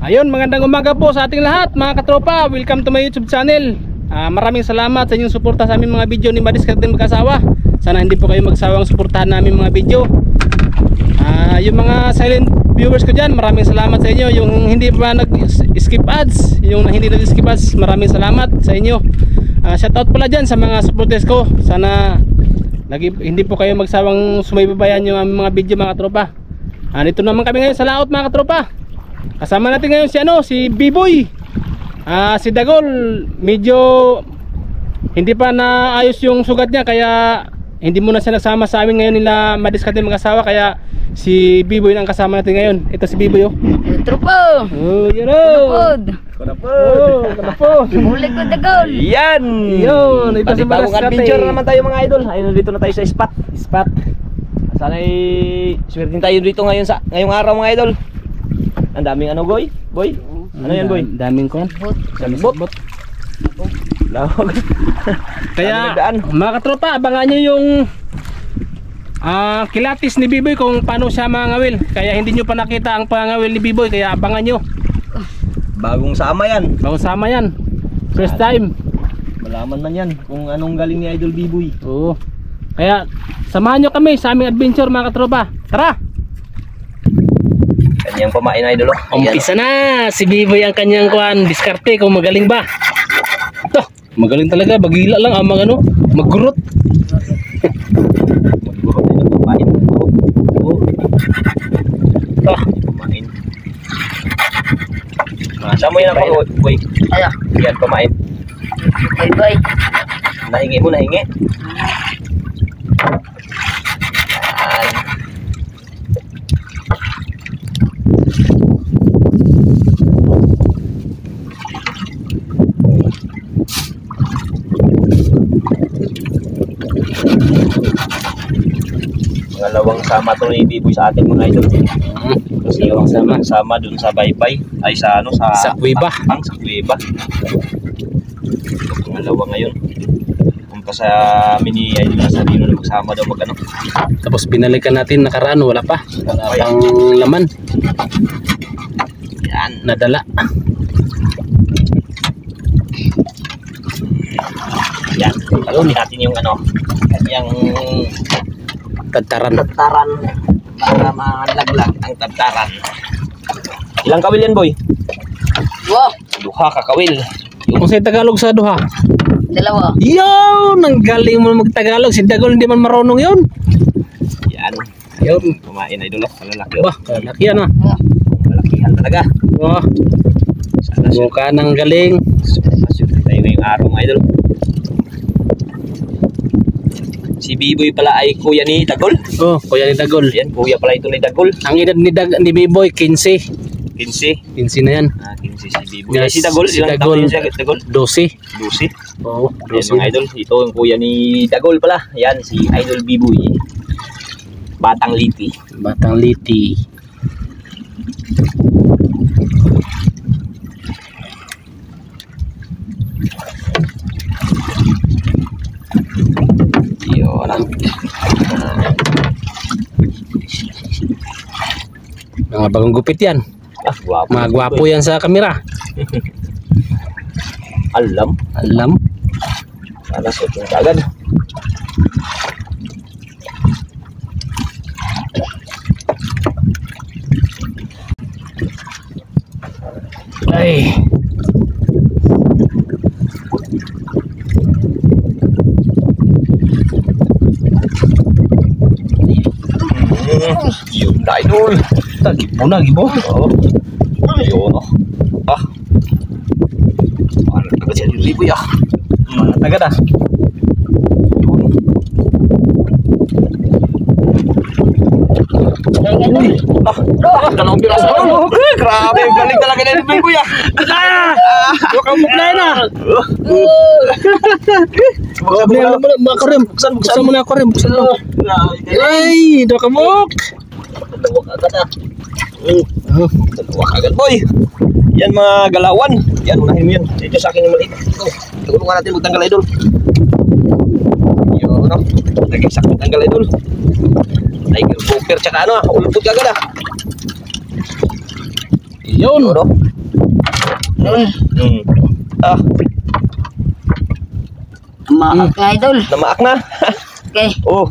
Ayun, magandang umaga po sa ating lahat mga katropa. Welcome to my YouTube channel. Maraming salamat sa inyong suporta sa aming mga video ni Madiskarte Mag-asawa. Sana hindi po kayo magsawang suportahan namin mga video. Yung mga silent viewers ko dyan, maraming salamat sa inyo. Yung hindi pa nag-skip ads, yung hindi nag-skip ads, maraming salamat sa inyo. Shoutout pala dyan sa mga supporters ko. Sana hindi po kayo magsawang sumaybabayan yung aming mga video mga katropa. Dito naman kami ngayon sa laot mga katropa. Kasama natin ngayon si B-Boy. Si Dagol medyo hindi pa naayos yung sugat niya, kaya hindi muna siya nagsama sa amin ngayon nila Madiskarte Mag-asawa. Kaya si B-Boy ang kasama natin ngayon. Ito si B-Boy oh. Tropo. Oh, yun oh. Kanapod. Huli ko Dagol. Yan. Yun, ito si bagong Madiskarte. adventure naman tayo mga idol. Ayun, dito na tayo sa spot. Sana swertin tayo dito ngayong araw mga idol. Ang daming ano boy? Ano yan boy? Daming kon. Bot. Lawag. Kaya mga katropa, abangan nyo yung kilatis ni B-Boy kung paano siya mangawil. Kaya hindi nyo pa nakita ang pangawil ni B-Boy, kaya abangan nyo. Bagong sama yan. First time. Malaman man yan kung anong galing ni Idol B-Boy. Oo. Kaya samahan nyo kami sa aming adventure mga katropa. Tara! Kanyang pamain idol. Umpisa na! Si B-Boy ang kanyang diskarte kung magaling ba. Ito, magaling talaga. Bagila lang ang mga maggurot. Maggurot din ang pamain. Ito, pamain. Masa mo yan ako boy. Ayo. Yan pamain. Bye. Nahingi mo. Pangalawang sama to ni B-Boy sa atin mga idol. Kasi yung sama dun sa Baybay ay sa Kuweba. Sa Kuweba. Pangalawa ngayon. Kumpa sa mini idol na sabi na magsama daw magano. Tapos binalikan natin nakaraan, wala pang laman. Yan. Nadala. Yan. Talunin natin yung yung Tadtaran para malaglag ang tadtaran. Ilang kawil yan boy? Duha ka kawil. Kung sa Tagalog sa duha? Dalawa. Yun! Ang galing mo mag-Tagalog. Si Dagol hindi man marunong yun. Yan. Ayun. Kumain idol. Malalaki. Bah, kalaki yan Malakihan talaga. Wah. Mukha ng galing. Masuk tayo ngayong araw mga idol. Si B-Boy pala ay kuya ni Dagol. Oh, kuya ni Dagol. Yan, kuya pala ito ni Dagol. Ang edad ni B-Boy 15. 15 na yan. 15 si B-Boy. Yes, Si Dagol, si ilang Dagol. taon yun si Dagol? 12. Oo, 12 mga idol. Ito ang kuya ni Dagol pala. Yan, si Idol B-Boy. Batang Liti. Yun. Mga bagong gupit yan. Guwapo. Mga gwapo yan sa kamera. Alam. Sana suot yung kagad. Ay. Yun na idol. Gibo. Oo. Yun o. Ano taga siya yung libo ya? Tagad ah. Kanong piraso. Grabe, galing talaga na yung libo ya. Kamuk na yun ah. Buksan mo na aquarium. Ay, do kamuk. Dalawa kagad ah. Dalawa kagad boy. Yan mga galawan. Yan, unahin mo yan. Ito sa akin yung maliit. Tulungan natin magtanggal idol. Yun no. Naging sakit tanggal idol. Tiger Cooper tsaka ulupot kagad ah. Yun. Yun, no? Ah, Maak nga idol. namaak na. Okay. Oh.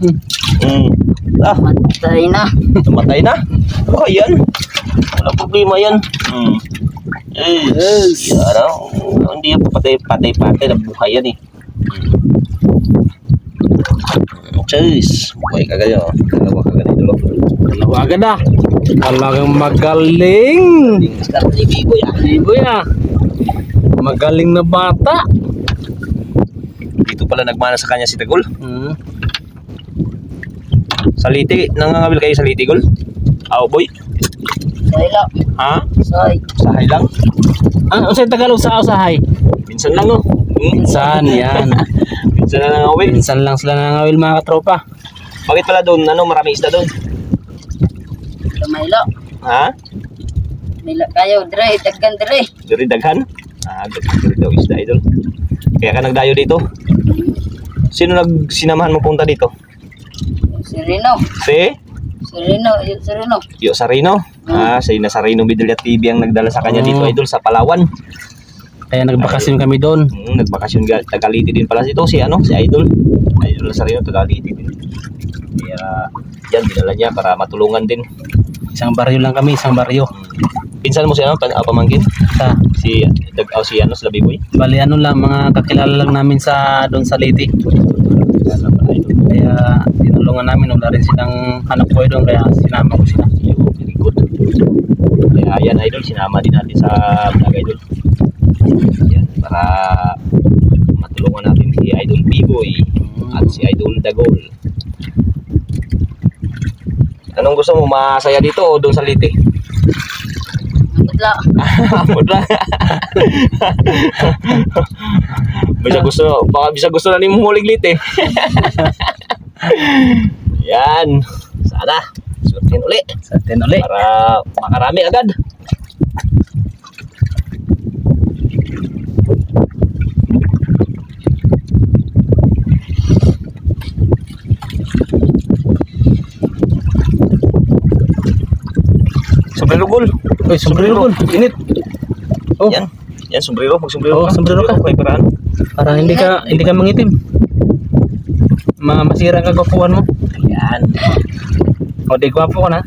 Ah, Matay na. namatay na. Oh, yan. Wala problema yan. Yes. Yan, hindi yan patay na buhay yan eh. Cheers. Buhay ka ganyan. Dalawa ka ganyan dulu. Dalawa agad ah. Talagang magaling. Sekarang ni Bibo ya. Ibo ya. Magaling na bata. Dito pala nagmana sa kanya si Tagol. Saliti, nangangawil kayo saliti, Gol? Aw, boy? Soy lang. Ha? Soy. Sahay lang? Ano sa Tagalog sa usahay? Minsan lang, oh. Minsan yan. Minsan na nangawil. Minsan lang sila nangawil mga katropa. Bakit pala doon, marami isda doon? Tumaylo. Ha? Mila kayo, dire. Daggan dire. Dari daghan? Dari daw isda, idol. Kaya ka nagdayo dito? Sino sinamahan mo punta dito? Si Rino. Si? Si Rino. Si Rino. Yo Sarino. Si Nasarino Bidulya TV ang nagdala sa kanya dito, idol, sa Palawan. Kaya nagbakasyon kami doon. Nagbakasyon, Tagaliti din pala ito, si Idol. Idol Nasarino, Tagaliti din. Kaya, yan, dinala niya para matulungan din. Isang baryo lang kami, isang baryo. Pinsan mo si pamangkin? Sa Si sila Biboy? bali ano lang, mga kakilala lang namin sa doon sa Leyte. Kaya tinulungan namin, wala rin silang hanap buhay doon, kaya sinama ko sila. Very good. Kaya yan, idol, sinama din natin sa vlog, idol. Yan, para matulungan natin si Idol Biboy at si Idol Dagol. Anong gusto mo, masaya dito o doon sa Leyte? Magudla. Wala. Bisa gusto na ni mulig Leyte. Yan. Sana suotin uli Sa atin ulit. para makarami agad. Sombrero, Gol. Uy, sombrero Gol. Init. Oh, Yan. Yan, sombrero. Mag-sombrero Oo, sombrero ka. May paraan. para hindi ka mangitim. Masira ka gwapuan mo. Yan. O di gwapo ka na.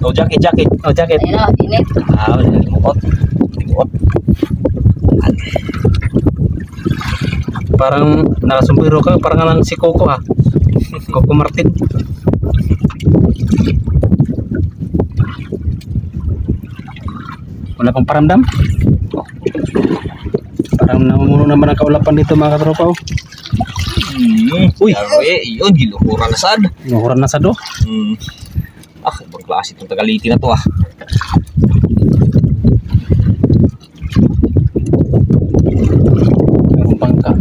Oh, jacket. O jacket. Ayun na, init. Wala na limuot. Parang nakasumbiro ka, parang lang si Coco ha. Coco Martin. Wala pang paramdam. Parang namumuno naman ang kaulapan dito mga katropa. Uy, yun, giluhuran na sad. Nuhuran na sa do. Ibang klase itong Tagaliti na to ah. Meron bangka.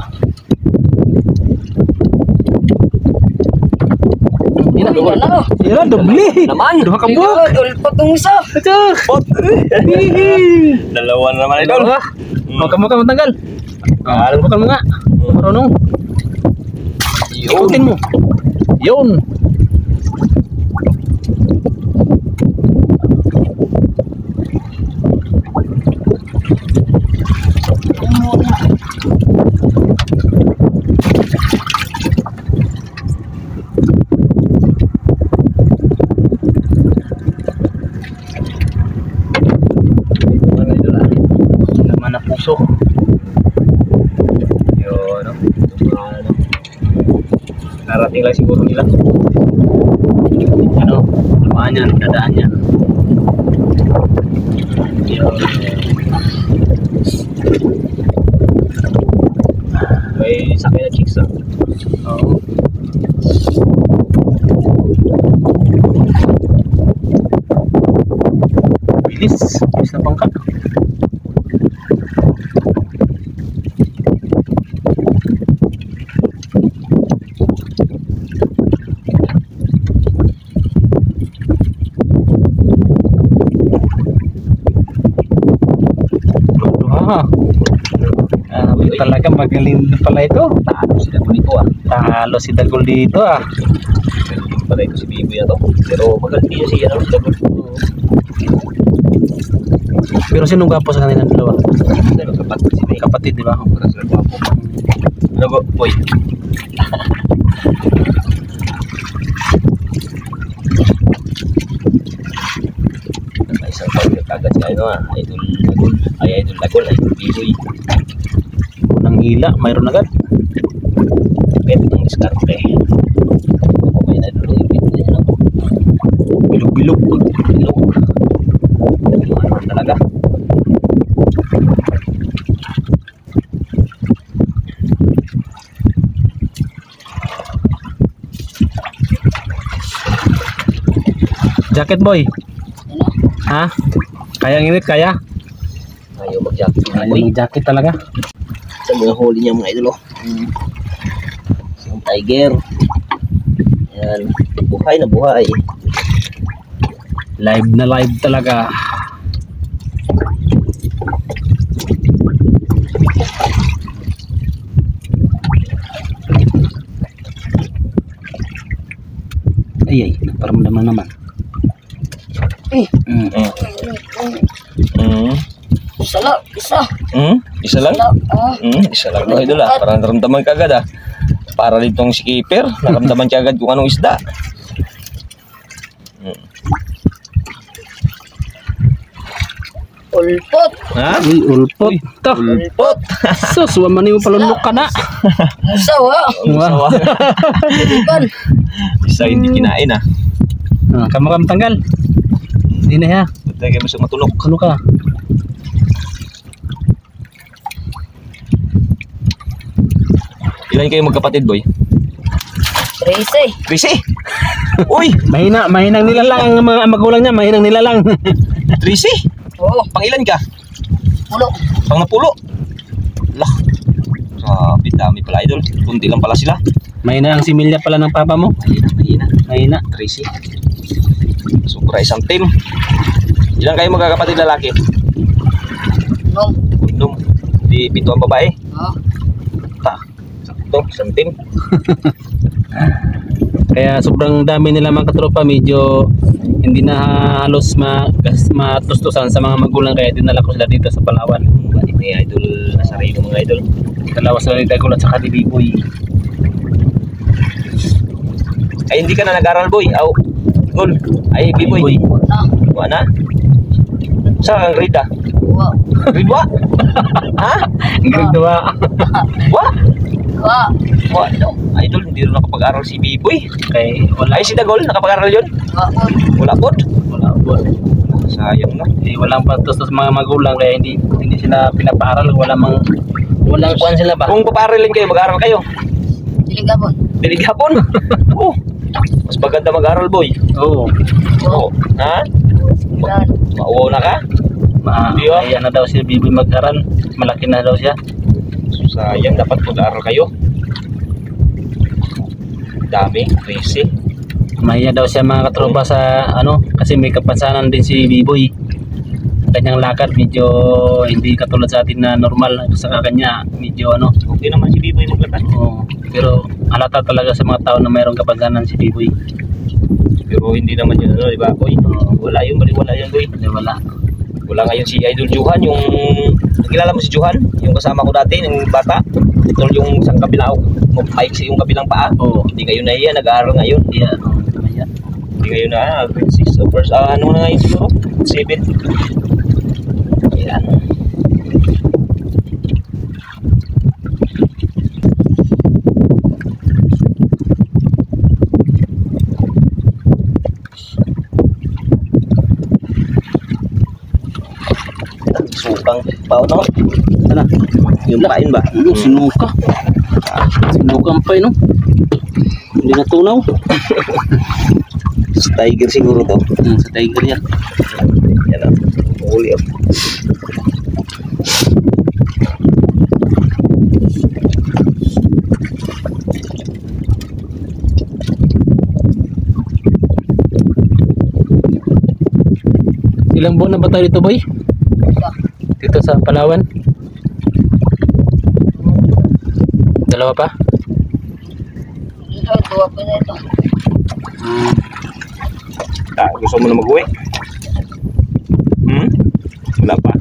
Ayun na. Yan, dobli. Naman. Duha ka buwak. Ulpot ng isa. Pot. Dalawa na naman ito. Dalawa. Muka matanggal. Alam ko ka mga. Marunong. Ikutin mo. Yun. Naman na puso. Yun, narating lang siguro nila. Ano? Lumaan yan, dadaan yan. Yun. May sakay na chicks ah. Oo. Bilis na bangka. Talaga magaling pala ito. Talo si Dagol dito ah. Talo si Dagol dito ah. Magaling pala ito si Biboy na to. Pero magaling din si Dagol. Pero sino gwapo sa kanilang dalawa? Kapatid si May. Kapatid, di ba? Para sila gwapo. Ano ba, boy? Isang taon na kagad si ano Idol Dagol. Idol Dagol, Idol Biboy. Unang hila, mayroon agad. Pwede ng diskarte. Ako may Idol Biboy. Bilog-bilog. Bilog. Ano talaga? Jacket boy. Ano? Ha? Kaya nginit, kaya? Ayaw mag-jacket si Ayaw Biboy. ng jacket talaga. Sa mga huli niya mga idol, oh. Isang tiger. Yan. Buhay na buhay. Live na live talaga. Ay, nagparamdaman naman. Isa lang, isa. Isa lang? Ah, Isa lang mga idol, ah. Parang naramdaman ka agad, ah. Para ditong si Keeper, naramdaman ka agad kung anong isda. ulpot. Ha? Uy, ulpot. Ta. Ulpot. Sus, waman mo palunok ka na. Musaw ha. Sawa. Iban. Isa hindi kinain, ah. Kamakam tanggal. Hindi na ya. Ba't kayo masuk matulog? Ano ka? Ilan kayo magkapatid, boy? Tracy. Tracy! Uy! Mahinang nilalang ang mga magulang niya, mahinang nilalang. Tracy! Oo. Pangilan ka? Pulo. Pang napulo? Lah. Grabe, dami pala idol. Kunti lang pala sila. Mahina ang similya pala ng papa mo. Mahina. Mahina. Tracy. Sobra isang team. Ilan kayo magkakapatid lalaki? Nung. Undong. Di pito ang babae. Ah. Ta. Sakto, isang team. Kaya sobrang dami nila mga katropa, medyo hindi na halos matustusan sa mga magulang, kaya dinala ko sila dito sa Palawan. Balik ni idol Nazareno mga idol. Dalawa sila ni Dagol at saka ni Biboy. Ay hindi ka na nag-aral boy. Aw. Gol. Ay Biboy. Na. Wala na. Saan ang grade ah? Wa. Grade 1? Ha? Grade 2. Wa? Wa. Wa no. Idol hindi rin nakapag-aral si Biboy. Kay wala Ay si Dagol nakapag-aral yun? Wa. Wala po. wala po. Sayang na. Walang patustos sa mga magulang, kaya hindi sila pinapaaral, walang kuwan sila ba? Kung paparalin kayo, mag-aral kayo. Diligabon. Dilig hapon. Oh. Mas maganda mag-aral boy. Oo. Oo. Ha? Silan. Mauwaw na ka? Hindi, oh. Kaya na daw si Biboy mag-aral. Malaki na daw siya. Sayang, dapat mag-aral kayo. Dami, crazy. Mahiya daw siya mga katropa sa kasi may kapansanan din si Biboy. Kanyang lakad medyo hindi katulad sa atin na normal. Sa kanya medyo Okay naman si Biboy maglakad. pero halata talaga sa mga tao na mayroong kapansanan si Biboy. Pero hindi naman yun di ba boy? Wala yun, baliwala yan boy. Wala. Wala ngayon si Idol Johan, yung nakilala mo si Johan? Yung kasama ko dati, yung bata. Ito yung isang kabilang, maiksi yung kabilang paa. Oo. Hindi kayo na iyan, nag-aaral ngayon. Yeah. Hindi kayo na, grade 6 o first, ano na ngayon siguro? 7. Ayan. Sukang pao no? Sana. Yung pain ba? Sinuka. Sinukang pa Hindi natunaw. Sa tiger siguro to. Sa tiger yan. Yan o. Huli o. Ilang buwan na ba tayo dito, boy? Dito sa Palawan? Dalawa pa? Ito, tuwa pa na ito. Gusto mo na mag-uwi? Wala pa.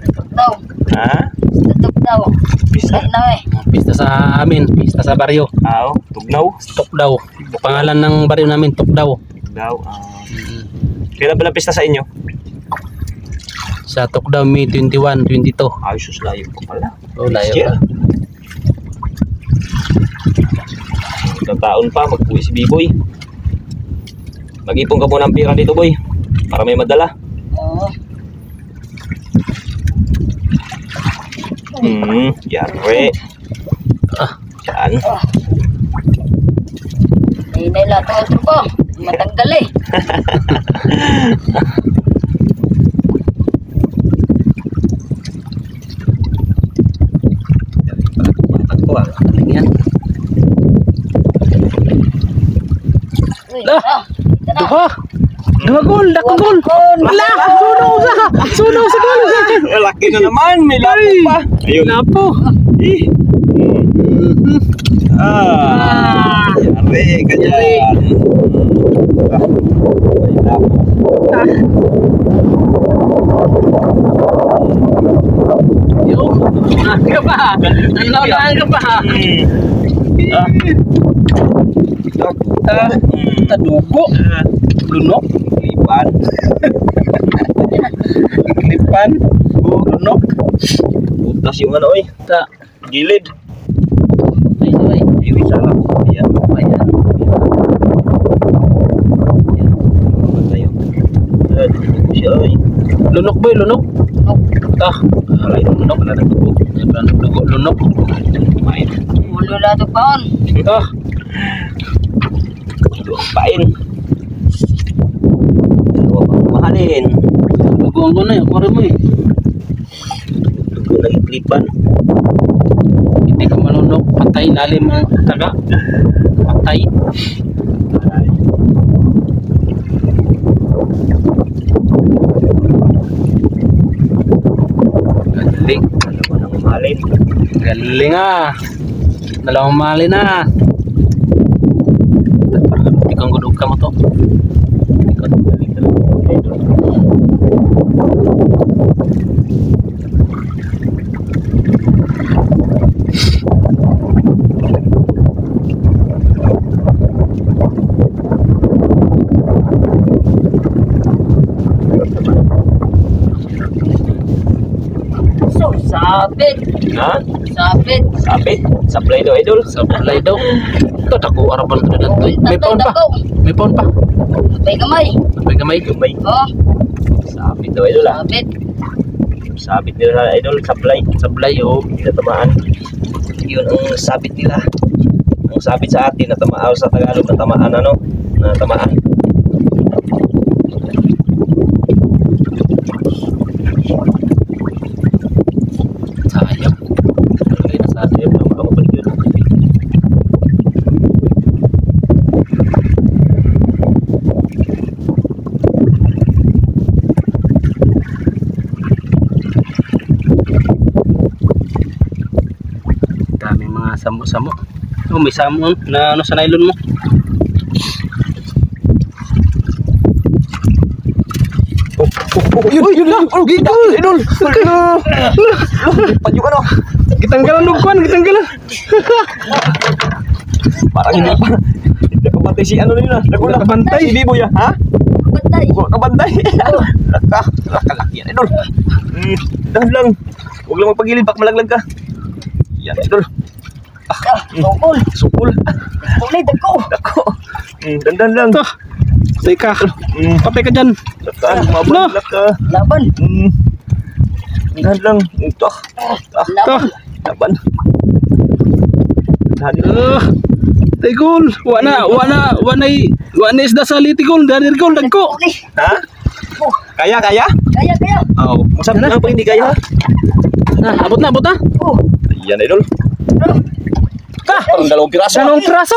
Tutok daw. Ha? Tutok daw. Pista? Wala na eh. Pista sa amin, pista sa baryo. Oo, tugnaw. Tukdaw. Pangalan ng baryo namin, Tukdaw. Tugnaw. Kailan pala pista sa inyo? Sa Tukdaw, May 21, 22. Ay, sus, layo pa pala. Oh, layo Yeah. pa. Ilang taon pa, mag-uwi si B-Boy. Mag-ipon ka muna ng pira dito, boy. Para may madala. Oo. Yari. Yan. Hinay lahat ng otro ko. Matanggal eh. Batag ko ah. Yan. Uy, Lah. ito na. Duha. Dua gol, dakong gol. Wala, sunog sa gol. Laki na naman, may lapo pa. Ayun. Lapo. Yari, ganyan. May lapo. Yo, ka pa. Ang ka pa. Tadugo. Lunok. Lipan. Lipan. Lunok. Butas yung ano eh. Ta. Gilid. Ay. Yung isa lang. Ayan. Ayan. Ayan. Basta yun. Dito ko siya eh. Lunok boy, lunok. Ta. Ay, lunok na nagdugo. Nagdugo, lunok. Main. Ulo lahat ng paon. Ta. Luang pain. Dalawa pang mahalin. Dugo ko na, ako rin mo eh. Dugo na iklipan. Hindi ka manunok, patay lalim ang taga. Patay. Ay. Galing. Dalawa nang mahalin. Galing ah. Dalawang mali na. Tikang gudog ka mo to. Ikaw nang galing talaga. Idol. So, sabit. Ha? Sabit. Sapit. Supply daw, idol. Sablay daw. Ito, dako arapan ko na. May pound pa. May pound pa. May kamay. May gamay. Gamay. Oh, Sapit daw, idol ah. sabit. Sabit nila, idol. Supply. Sablay oh. Natamaan. Yun ang sabit nila. Ang sabit sa atin, natamaan sa Tagalog, natamaan ano? Natamaan. Sayang. Lagay na sa atin. Ayun, baka mabalik yun. Daming mga samo-samo. Oh, may samo na ano sa nylon mo. Yun lang. Oh, gita, idol. Lipat yung ano. Gitanggalan lugkuan, gitanggalan. Parang hindi pa. Hindi ka bantay si ano nila. Wala ka bantay. Si Biboy ah. Ha? Patay. Wala ka bantay. Laki yan, idol. Dahan lang. Huwag lang magpagilid, bak malaglag ka. Yan, idol. Tungkol. Sukul. Ulit ako. Dako. Dandan lang. Ito. Teka. Patay ka dyan. Lakan, mabalak ka. Laban. Dahan lang. Ito. Ito. Laban. Dahan lang. Tigol. Wana isda sa litigol. Dari gol, dagko. Uli. Ha? Kaya? Kaya. Oo. Masabi na pag hindi kaya. Abot na. Oh. Yan, idol. Ta. Parang dalawang piraso. Dalawang piraso.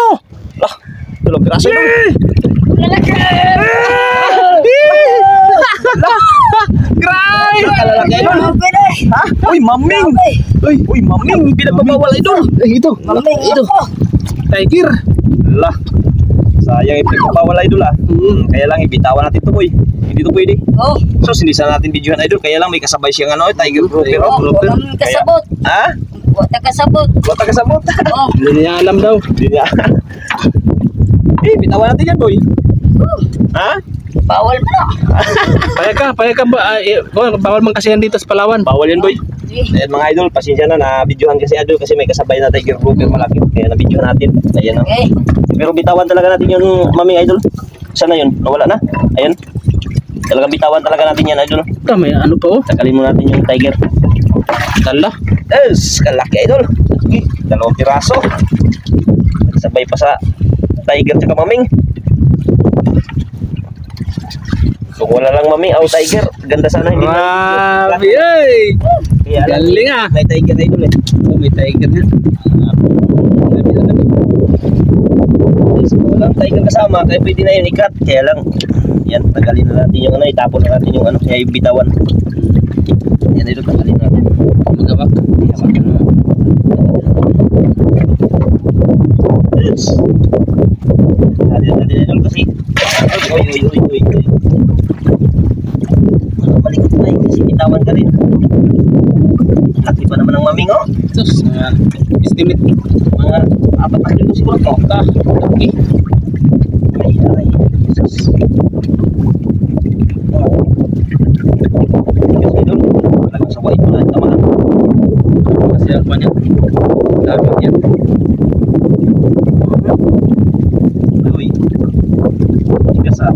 Lah, dalawang piraso, idol. Lalaki. Gray. Kalalaki, idol. Pwede. Ha? Uy, maming. Uy, maming. Pinagbabawal, idol. Ito. Maming Ito. ako. Tiger. Lah. Sayang ipagpapawala idol ah. Kaya lang ibitawan natin to boy. Hindi to pwede. Oh. So hindi sana natin videohan idol. Kaya lang may kasabay siyang ano, tiger grouper. Oh, walang kasabot. Ha? Wala kasabot. Wala kasabot. Oh. Hindi niya alam daw. Hindi niya. Bitawan natin yan boy. Ha? Bawal mo na. Payag ka ba? Bawal man kasi yan dito sa Palawan. Bawal yan boy. Eh, Ayan mga idol, pasensya na videohan kasi idol kasi may kasabay na tiger grouper malaki. Kaya na videohan natin. Ayan oh. eh. Pero bitawan talaga natin yung maming idol. Sana yun? Nawala na. Ayan. Talagang bitawan talaga natin yan idol. May ano pa oh. Tagalin mo natin yung tiger. Tala. Yes, kalaki idol. Okay, 2 piraso. Sabay pa sa tiger tsaka maming. Kung wala lang maming, tiger. Ganda sana hindi Grabe ay. Kaya alam, Galing ah. may tiger idol eh. May tiger na. So, walang tiger kasama, kaya pwede na yun ikat. Kaya lang, yan, tagalin na natin yung ano, itapon na natin yung ano, kaya yung bitawan. Yan idol, tagalin natin. Magawak. Yes. Natin idol kasi. Uy. Malikot na yun kasi bitawan ka rin. Laki pa naman ng maming oh. Sus, estimate. Mga 4 na kilo siguro to. Okay. Ay. Jesus. Kasi idol, talagang sa white na tamaan. Kasi ang kanya. Sabi niya. Uy. Tigas ah.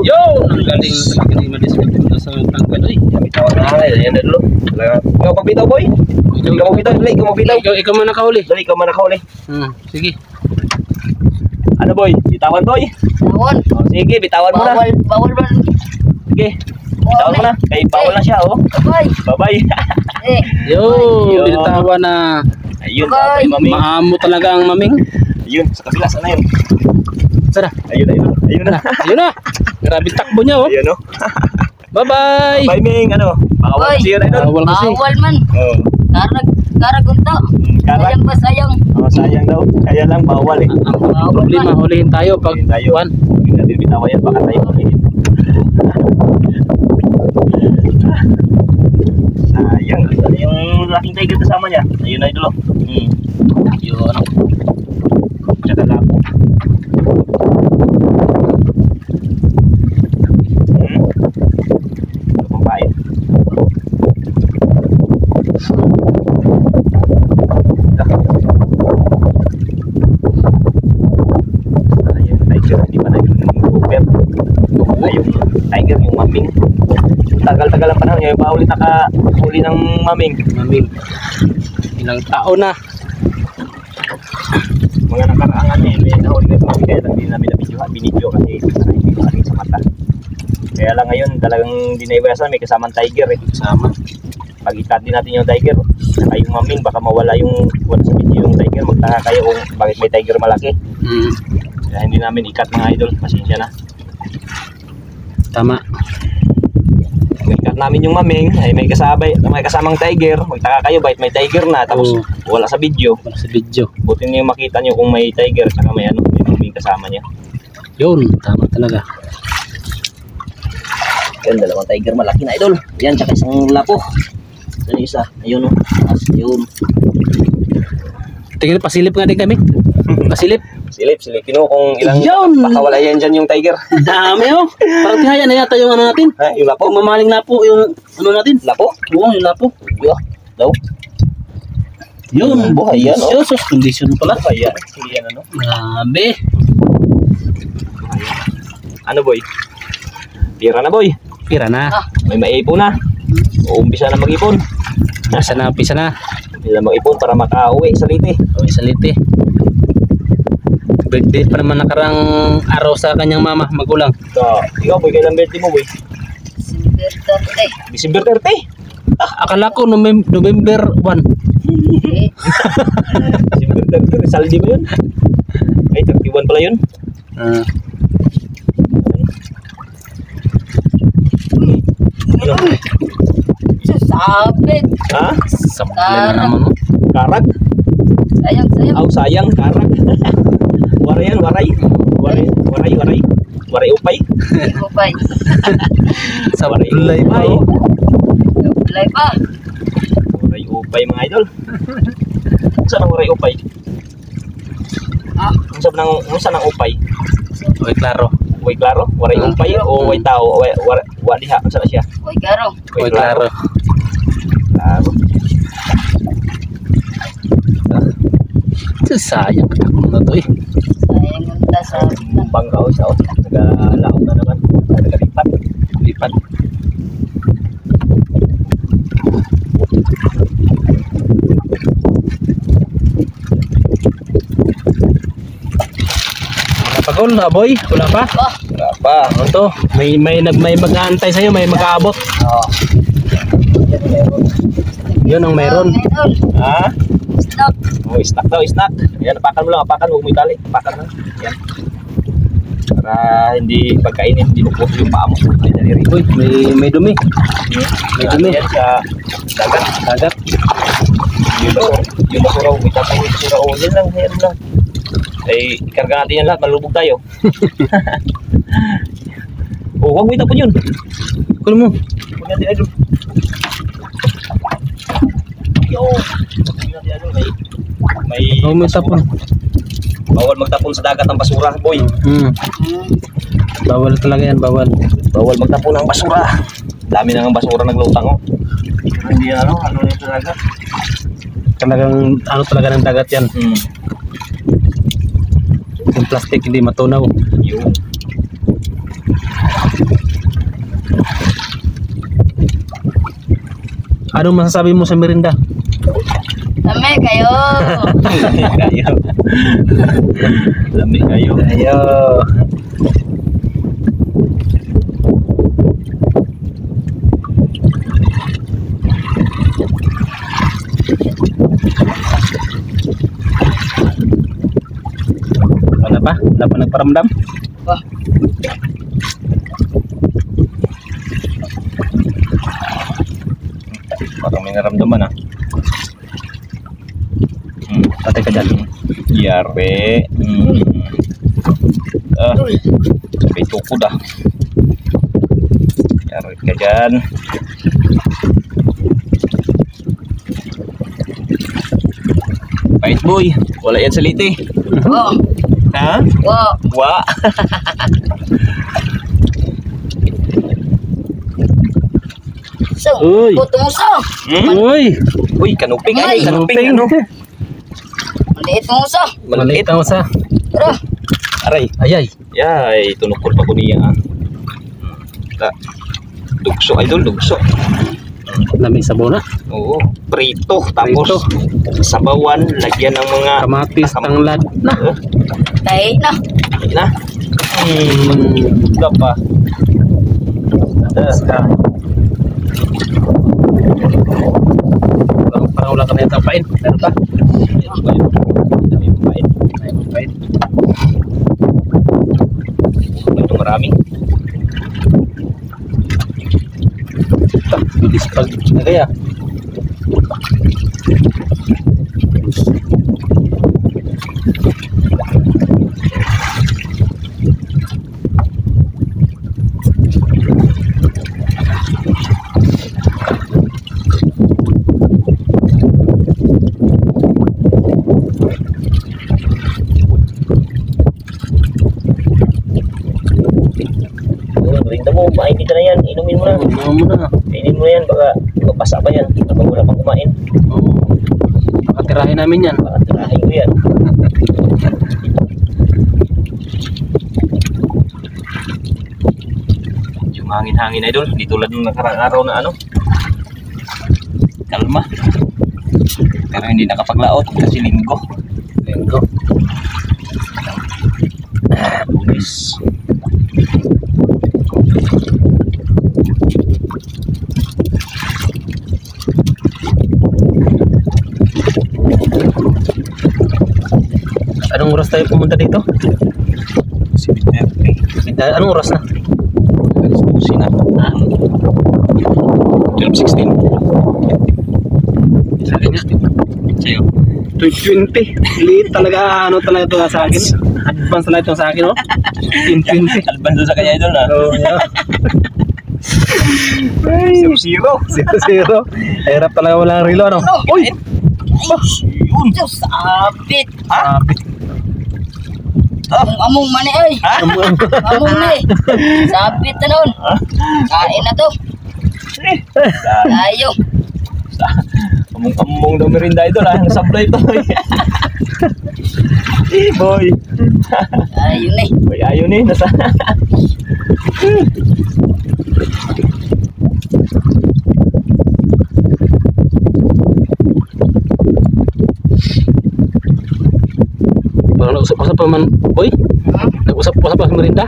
Yo! Ang galing talaga ni Madiscard sa tangkad. Ay, Bitawan na yan idol. Ikaw magbitaw boy. Ikaw magbitaw. Dali, ikaw magbitaw. ikaw man nakahuli. Dali, ikaw man nakahuli. Sige. Ano boy? Bitawan boy. Bawal. Oh, sige, bitawan mo na. Bawal ba? Sige. Bitawan mo na. Kaya bawal na siya oh. Bye. Bye-bye. Eh. Yo! Yo. Binitawa na. Ayun, Bye. maming. Maamo talaga ang maming. Ayun, sa kabila, sana yun. Sana. Ayun na. Ayun na. Grabe takbo niya oh. Ayun, no? Bye-bye! Bye, Ming. Ano? Bawal Bye. kasi yun, idol. Bawal kasi. Bawal man. Oo. Karag unta. Karag? Sayang ba sayang? Oh, sayang daw. Kaya lang, bawal eh. Ang problema, hulihin tayo pag Hulihin tayo. kuwan. Hindi natin bitawa yan, baka tayo hulihin. Sayang. Ano yung laking tiger kasama niya? Ayun, idol. Oh. Yun. Tsaka lapo. Ito pang bayan. Ayun, tiger. Hindi pa na yung grouper. Ayun, tiger yung maming. Tagal-tagal ang panahon. Ngayon pa ulit nakahuli ng maming. Maming. Ilang taon na. Mga nakaraangan eh, may nahuli na maming. Kaya lang din namin binidyo kasi hindi ko sa mata. Kaya lang ngayon talagang dinaiwasan, may kasamang tiger eh. Sama. Pag ikat din natin yung tiger, saka yung maming, baka mawala wala sa video yung tiger. Magtaka kayo kung bakit may tiger malaki. Kaya hindi namin ikat mga idol, pasensya na. Tama. Kung ikat namin yung maming, ay may kasamang tiger, magtaka kayo bakit may tiger na, tapos Oo. wala sa video. Para sa video. Buti niyo makita nyo kung may tiger, saka may may maming kasama niya. Yun, tama talaga. Yan, 2 tiger malaki na idol. Yan, tsaka isang lapo. Yan yung isa, ayun o. Yun. Tingnan, pasilip nga din kami. Pasilip. Silipin mo kung ilang Yun! baka wala yan dyan yung tiger. Dami oh. Parang tihaya na yata yung ano natin. Ha, yung lapo? Kung mamaling na po yung ano natin. Lapo? Oo, yung lapo. Yo, daw. Yun. Buhay yan, oh. Sus, condition pala. Buhay yan. Hindi yan ano. Grabe. Ano boy? Tira na boy. Pira na. May maipon na. Uumpisa na mag-ipon. Pisa na. Umpisa na mag-ipon para makauwi sa Liti. Uy, salite. Birthday pa naman nakarang araw sa kanyang mama, magulang. So, ikaw boy, kailan birthday mo boy? December 30. December 30. Akala ko November 1. Eh. December 30. Saldi mo yun? Ay, 31 pala yun. Ano? Sabit. Ha? Sablay na naman. Karag? Sayang. Aw, sayang, karag. Waray yan, waray. Waray upay. Upay. Sablay pa. Ulay pa. Waray upay mga idol. Saan ang waray upay? Ah, Saan ang upay? Okay, klaro. Way klaro? Waray upay o way tao? Wa diha, saan siya? uy garo. Okay, klaro. Klaro. Sayang ako na to eh. Sayang ganda sa Bangkaw siya. Nagalaot na naman. Nagalipat. Lipat. Napagol na boy? Wala pa? oh. Wala pa. Ano to? May mag-aantay sa'yo, may mag-aabot. Oo. Yun ang mayroon. Meron. Ha? Stop. Oh, snack daw, snack. Yan, apakan mo lang, apakan. Huwag mo itali. Apakan lang. Yan. Para hindi pagkainin, hindi lupot yung paa mo. Ay, daliri. Uy, may dumi. May dumi. Yan sa dagat. Dagat. Yung basura, huwag itatay yung basura. Oh, yan lang, yan lang. Ay, ikarga natin yan lahat, malulubog tayo. Oh, huwag mo itapon yun. Kulo mo. Huwag natin idol. Yo! Huwag natin idol. May Oh, may tapon. bawal magtapon sa dagat ng basura, boy. Bawal talaga yan, bawal. Bawal magtapon ng basura. Dami na ng basura naglutang, oh. Hindi ano na yung dagat. Talagang, ano talaga ng dagat yan. Yung plastic hindi matunaw. Yun. Anong masasabi mo sa merinda? Dami kayo. Kayo. Dami kayo. Ayo. Wala pa? Wala pa nagparamdam? Wah, Parang may naramdaman, ah. Patay ka dyan. Yare. Sabay tukod, ah. Yare ka dyan. Pait boy. Wala yan sa liti. wow. Ha? Wow. Wa. So, Uy. putong so. Uy! Uy, kanuping. Ay, Ay, kanuping. Ano? Maliit mong so. Maliit ang usa. Pero, Aray. Ayay. Yay, tunukol pa ko niya, ah. Dugso, idol, dugso. Lamig sa bona. Oo, prito. Tapos, sabawan, lagyan ng mga Kamatis, tanglad. Na. tayo na. Na. Gapa. Parang wala ka na yung tapain. Meron pa? Tapain. Ito marami. Bilis pag kaya. Rinda mo, mainit na yan. Inumin mo na. Ano mo na? Kainin mo na yan. Baka magpasa pa yan. Kapag wala pang kumain. Oo. Pakatirahin namin yan. Baka tirahin ko yan. Yung hangin-hangin, idol. Di tulad ng nakarang araw na ano. Kalma. Pero hindi nakapaglaot kasi linggo. Linggo. Lunes. Anong oras tayo pumunta dito? Anong oras na? Alas 12 na. 12:16. Sa akin nga. Sa'yo. 20. Liit talaga, ano talaga ito sa akin. Advance na ito sa akin, oh. 10-20. Advance doon sa kanya idol na. Oh, yeah. 0-0. 0-0. Hirap talaga walang relo, ano? Uy! Yun. Diyos, sabit. Sabi. Among mani ay. Among na eh. Sabit na nun. Kain na to. Tayo. Among daw merinda idol ha. Nasablay to. Boy. Ayun eh. Boy, ayun eh. Nasa... Parang nag-usap-usap pa man, boy. Nag-usap-usap pa sa merinda.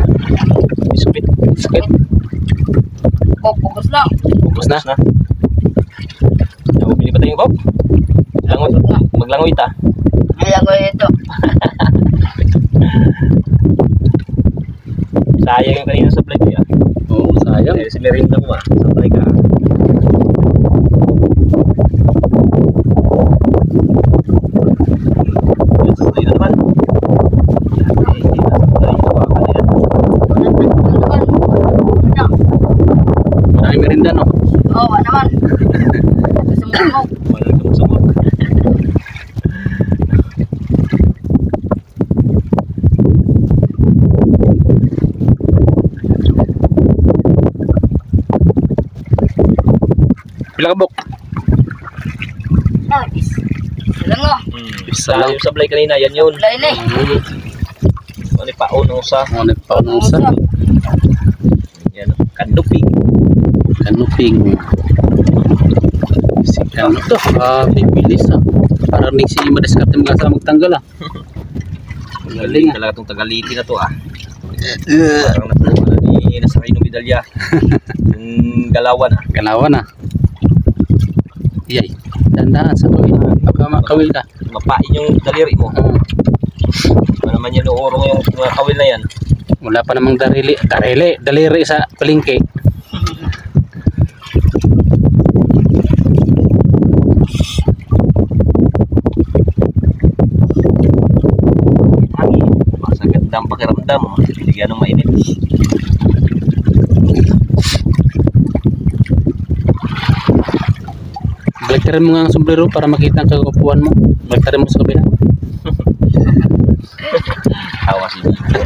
Biskuit. Biskuit. Oh, fokus lang. Bukos na. na. Bili pa tayong kop? Langoy. Maglangoy ta. Ayan ko ito. Sayang yung kanina sa plate ya. Oo, sayang. Si merinda mo ah. Sabay ka. Susunod na naman. Maraming merinda, no? Oo, ano naman. Sumumok. Wala kang sumot. Pila ka bok? Ah, lang nga. Isa lang. Yung sablay kanina, yan yun. Lain eh. Ano pa uno sa Ano pa sa yan, kanuping. kanuping. Si Kano to. Bibilis, ha. Parang ni si Madiskarte mga magtanggal, ha. Galing talaga itong tagaliti na to ah. Parang natulungan na ni Nasakay ng medalya. Yung galawan ah. Galawan, ha. Iyay. Dandaan sa kawil. Baka makawil ka. Mapain yung daliri mo. Ano naman yan, uurong yung mga kawil na yan. Wala pa namang daliri sa palengke. Hangin. Masa gandang pakiramdam. Bigyan ng mainit. Baliktarin mo nga ang sombrero para makita ang kagapuan mo. Baliktarin mo sa kabila. Tawa si Bibo.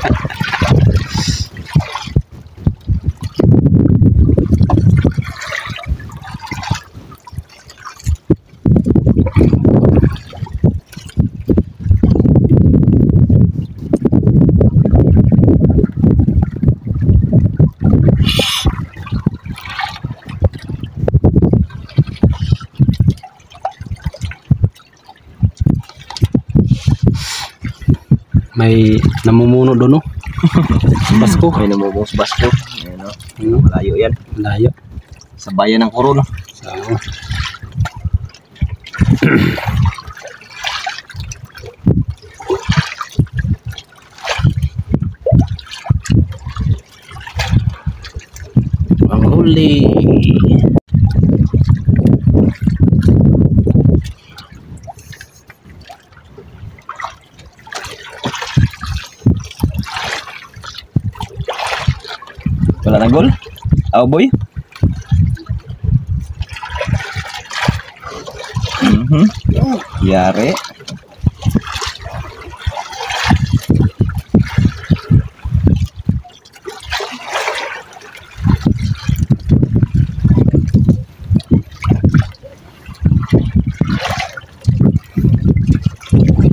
May namumuno doon, no? Basko. May namubong sa Basko. Ayan o. Ano? Malayo yan. Layo. Sa bayan ng Coron. So, ang huli. Wala na gol? Aw boy? Yari.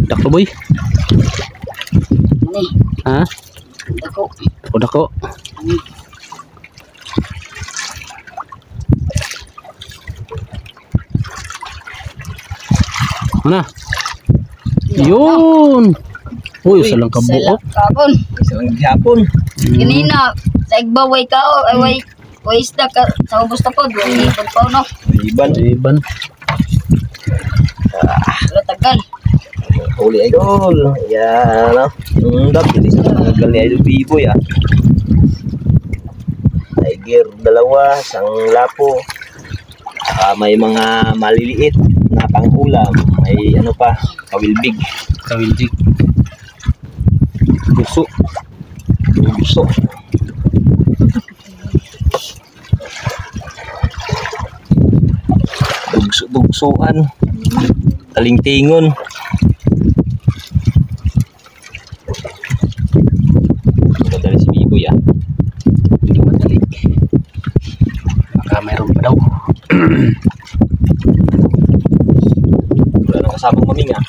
Dako, boy. Ani, Ha? dako. Dako. Mana? Yun. Uy, salang kabuok. Kapon. Isang gihapon. Ganina, sa igbaway ka o, ay way isda ka, sa ubos na po, way ibon pa no. Iban. Iban. Wala tagal. Huli idol. Yan. Dapat sa tagal ni Idol Bibo ya. Tiger dalawa, isang lapo. May mga maliliit na pangulam. May ano pa, kawilbig. Kawiljig. Bukso. Bugso. Bugsuan. Talingtingon. Madali si Biboy ah. Hindi madali. Baka mayroon pa daw. Wala nang kasamang maming ah.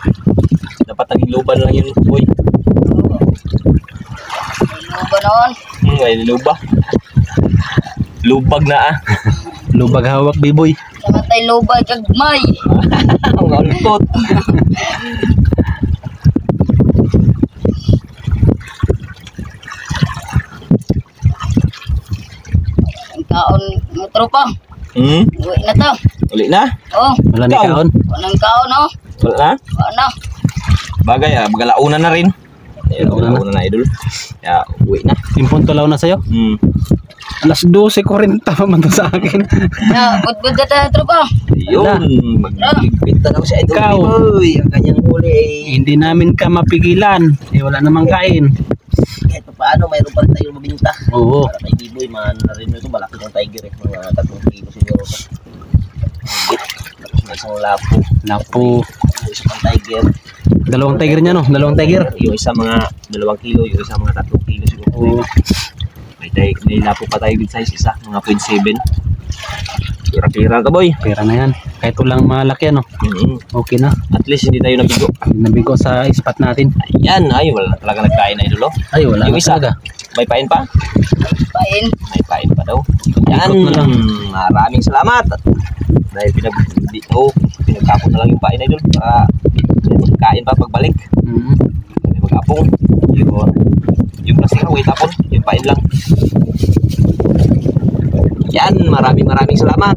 Dapat naging luban lang yun, boy. Ano ba noon? Ay, luba. Lubag na ah. Lubag hawak, Biboy. Namatay lobay kagmay. Ang altot. Ang kaon ng tropa. Uwi na to. Uli na? Oh, Wala ni Ikaw. kaon. anong kaon oh? Wala na? Ano? Bagay ah, magalauna na rin. Ayun, magalauna na idol. Kaya uwi na. Impon tulaw na sa'yo. Alas 12:40 pa man to sa akin. Na, budbud na tayo tropa. Yun, magligpit na lang si idol. Ikaw. Biboy. Ang kanyang huli eh. Hindi namin ka mapigilan. Eh, wala namang kain. Kahit pa paano, mayroon pa rin tayong mabinta. Oo. Para kay Biboy, man na rin ito. Malaki ng tiger eh. Mga 3 kilo siguro. Tapos may isang lapo. Lapo. Yung isa pang tiger. Dalawang tiger niya, no? Dalawang tiger. Yung isa mga 2 kilo, yung isa mga 3 kilo siguro. Oo. May lapo pa tayo with size isa, mga 0.7. Pira-pira to boy. Pera na yan. Kahit walang malaki, ano? Okay na. At least hindi tayo nabigo. Nabigo sa spot natin. Ayan, ay wala na talaga nagkain na idol. Ay, wala Yung na isa, talaga. may pain pa? Pain. May pain pa daw. Yan, Ikot na lang. maraming salamat. Dahil pinagkapon na lang yung pain idol para magkain pa pagbalik. May mag-apong. Yung plastic away tapon, yung pain lang. Yan, maraming salamat.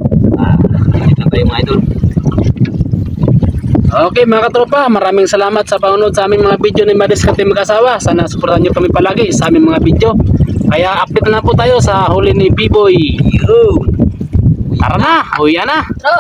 Ganit lang tayo mga idol. Okay mga katropa, maraming salamat sa panonood sa aming mga video ni Madiskarte Mag-asawa. Sana suportahan nyo kami palagi sa aming mga video. Kaya update na po tayo sa huli ni Biboy. Tara na, uwi na. Tro.